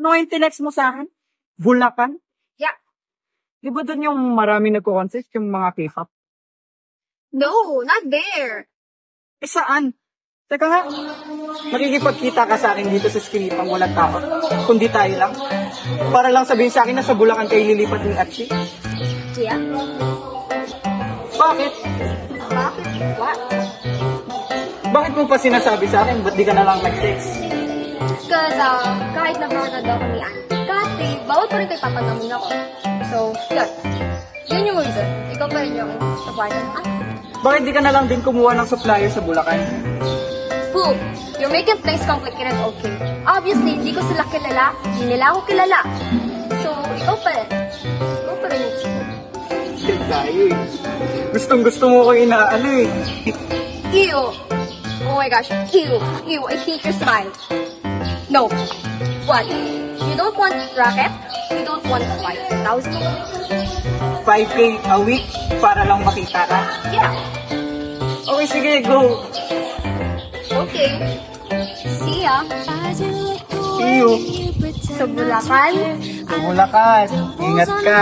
No, yung tinext mo sa akin? Bulacan? Yeah. Di ba dun yung maraming nagko-contest, yung mga K-pop? No, not there. Eh, saan? Teka nga, makikipagkita ka sa akin dito sa Skilipang walang tao, kundi tayo lang. Para lang sabihin sa akin na sa Bulacan kayo lilipat ni Atchi. Yeah? Bakit? Bakit? What? Bakit mo pa sinasabi sa akin? Ba't di ka na lang nag-text? Because, kahit na-burnout daw kami Kati, bawal pa rin kay Papa namin ako. So, yun. Yun yung reason. Ikaw pa rin yung supplier. Bakit di ka na lang din kumuha ng supplier sa Bulacan? Fool, you're making things complicated, okay? Obviously, hindi ko sila kilala. Hindi nila ako kilala. So, ikaw pa rin. Ikaw pa rin yung cheater. Shit tayo eh. Gustong-gusto mo ko inaano eh. Ew! Oh my gosh, ew! Ew, I hate your smile. No. What? You don't want racket? You don't want 5,000? 5K a week para lang makita ka? Yeah. Okay, sige, go. Okay. See ya. See you. Sa Bulacan. Sa Bulacan. Ingat ka.